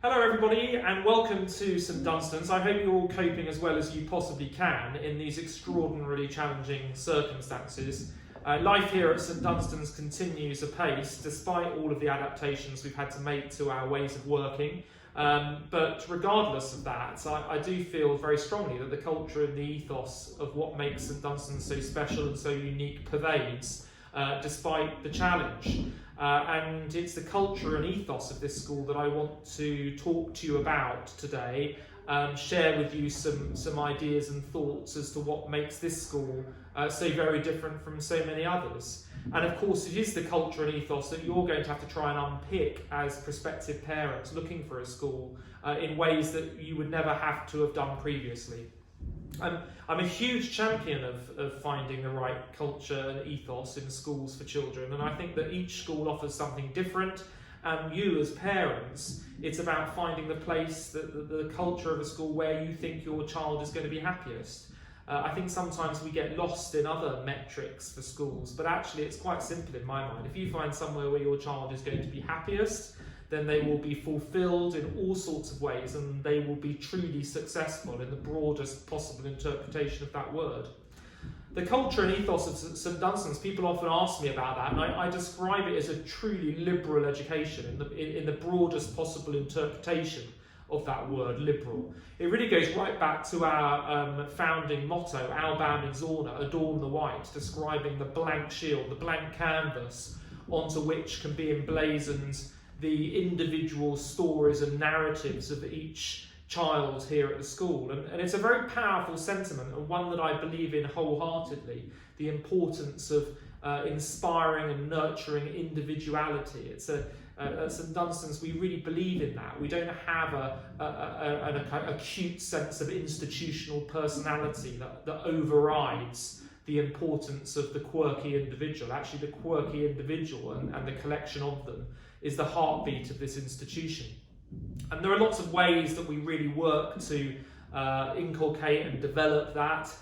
Hello everybody and welcome to St Dunstan's. I hope you're all coping as well as you possibly can in these extraordinarily challenging circumstances. Life here at St Dunstan's continues apace despite all of the adaptations we've had to make to our ways of working. But regardless of that, I do feel very strongly that the culture and the ethos of what makes St Dunstan's so special and so unique pervades despite the challenge. And it's the culture and ethos of this school that I want to talk to you about today, share with you some ideas and thoughts as to what makes this school so very different from so many others. And of course it is the culture and ethos that you're going to have to try and unpick as prospective parents looking for a school in ways that you would never have to have done previously. I'm a huge champion of finding the right culture and ethos in schools for children, and I think that each school offers something different, and you as parents, it's about finding the place, the culture of a school where you think your child is going to be happiest. I think sometimes we get lost in other metrics for schools, but actually it's quite simple in my mind. If you find somewhere where your child is going to be happiest, then they will be fulfilled in all sorts of ways and they will be truly successful in the broadest possible interpretation of that word. The culture and ethos of St Dunstan's, people often ask me about that, and I describe it as a truly liberal education in the broadest possible interpretation of that word, liberal. It really goes right back to our founding motto, Albam Exorna, Adorn the White, describing the blank shield, the blank canvas onto which can be emblazoned the individual stories and narratives of each child here at the school. And it's a very powerful sentiment, and one that I believe in wholeheartedly, the importance of inspiring and nurturing individuality. At St Dunstan's, we really believe in that. We don't have an acute sense of institutional personality that overrides the importance of the quirky individual. Actually, the quirky individual and the collection of them is the heartbeat of this institution. And there are lots of ways that we really work to inculcate and develop that.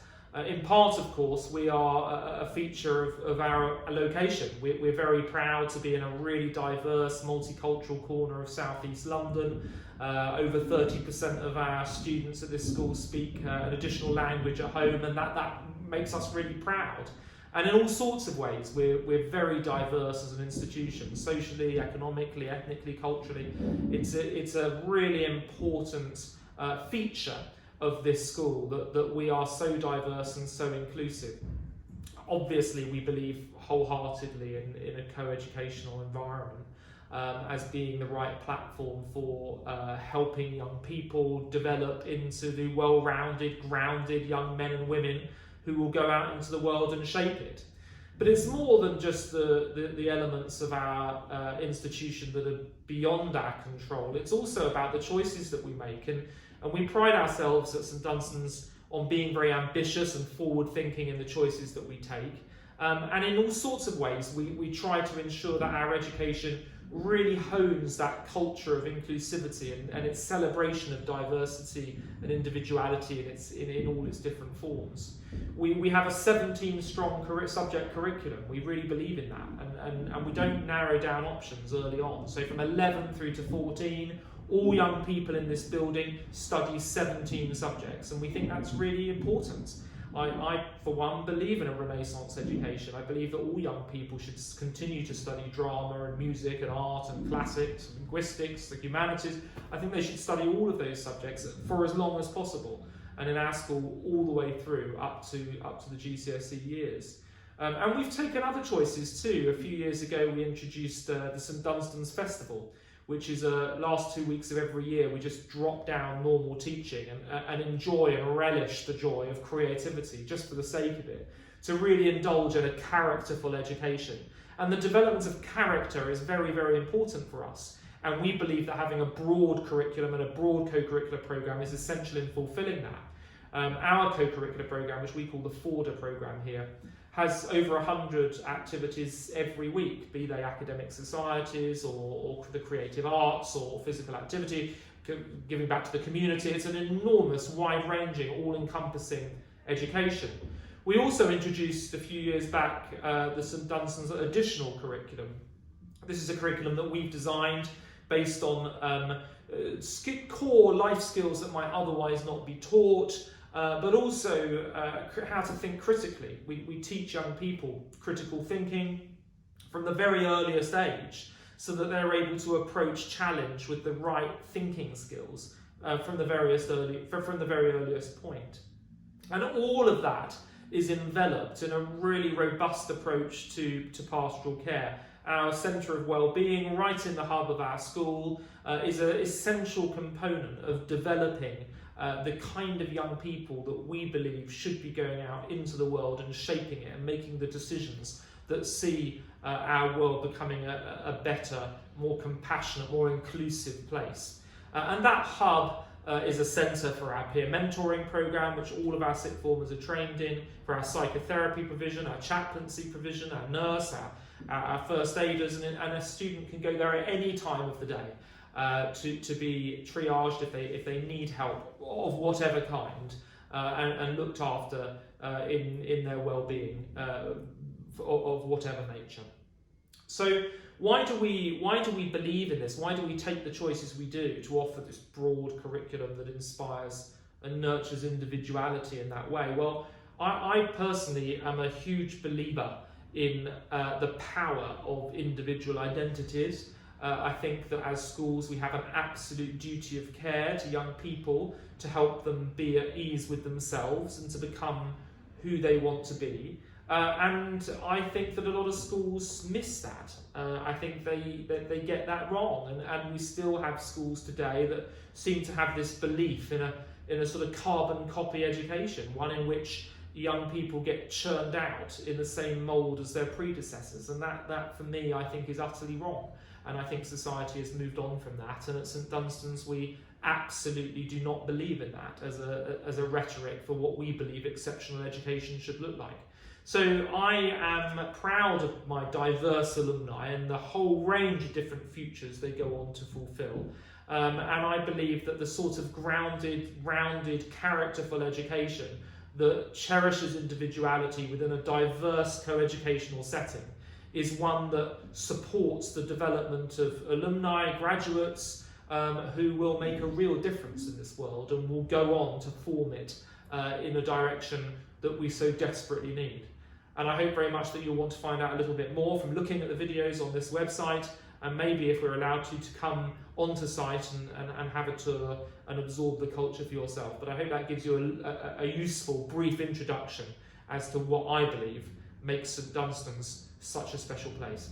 In part, of course, we are a feature of our location. We're very proud to be in a really diverse, multicultural corner of southeast London. Over 30% of our students at this school speak an additional language at home, and that makes us really proud. And in all sorts of ways, we're very diverse as an institution, socially, economically, ethnically, culturally. It's a really important feature of this school that we are so diverse and so inclusive. Obviously, we believe wholeheartedly in a co-educational environment as being the right platform for helping young people develop into the well-rounded, grounded young men and women who will go out into the world and shape it. But it's more than just the elements of our institution that are beyond our control. It's also about the choices that we make. And we pride ourselves at St Dunstan's on being very ambitious and forward-thinking in the choices that we take. And in all sorts of ways, we try to ensure that our education really hones that culture of inclusivity and its celebration of diversity and individuality in all its different forms. We have a 17-strong subject curriculum. We really believe in that, and we don't narrow down options early on. So from 11 through to 14, all young people in this building study 17 subjects, and we think that's really important. I, for one, believe in a Renaissance education. I believe that all young people should continue to study drama and music and art and classics, linguistics, the humanities. I think they should study all of those subjects for as long as possible, and in our school all the way through up to the GCSE years. And we've taken other choices too. A few years ago we introduced the St Dunstan's Festival, which is last 2 weeks of every year. We just drop down normal teaching and enjoy and relish the joy of creativity just for the sake of it, to really indulge in a characterful education. And the development of character is very, very important for us. And we believe that having a broad curriculum and a broad co-curricular programme is essential in fulfilling that. Our co-curricular programme, which we call the Forder programme here, has over 100 activities every week, be they academic societies or the creative arts or physical activity, giving back to the community. It's an enormous, wide-ranging, all-encompassing education. We also introduced a few years back the St Dunstan's additional curriculum. This is a curriculum that we've designed based on core life skills that might otherwise not be taught, but also how to think critically. We teach young people critical thinking from the very earliest age, so that they're able to approach challenge with the right thinking skills from the very earliest point. And all of that is enveloped in a really robust approach to pastoral care. Our centre of wellbeing, right in the hub of our school, is an essential component of developing the kind of young people that we believe should be going out into the world and shaping it and making the decisions that see our world becoming a better, more compassionate, more inclusive place. And that hub is a centre for our peer mentoring programme, which all of our sixth formers are trained in, for our psychotherapy provision, our chaplaincy provision, our nurse, our first aiders, and a student can go there at any time of the day to be triaged if they need help of whatever kind, and looked after in their well-being of whatever nature. So why do we believe in this? Why do we take the choices we do to offer this broad curriculum that inspires and nurtures individuality in that way? Well, I personally am a huge believer in the power of individual identities. I think that as schools we have an absolute duty of care to young people to help them be at ease with themselves and to become who they want to be. And I think that a lot of schools miss that. I think they get that wrong, and we still have schools today that seem to have this belief in a sort of carbon copy education, one in which young people get churned out in the same mould as their predecessors, and that for me I think is utterly wrong. And I think society has moved on from that, and at St Dunstan's we absolutely do not believe in that as a rhetoric for what we believe exceptional education should look like. So I am proud of my diverse alumni and the whole range of different futures they go on to fulfil. And I believe that the sort of grounded, rounded, characterful education that cherishes individuality within a diverse co-educational setting is one that supports the development of alumni, graduates, who will make a real difference in this world and will go on to form it in a direction that we so desperately need. And I hope very much that you'll want to find out a little bit more from looking at the videos on this website, and maybe if we're allowed to come onto site and have a tour and absorb the culture for yourself. But I hope that gives you a useful, brief introduction as to what I believe makes St Dunstan's such a special place.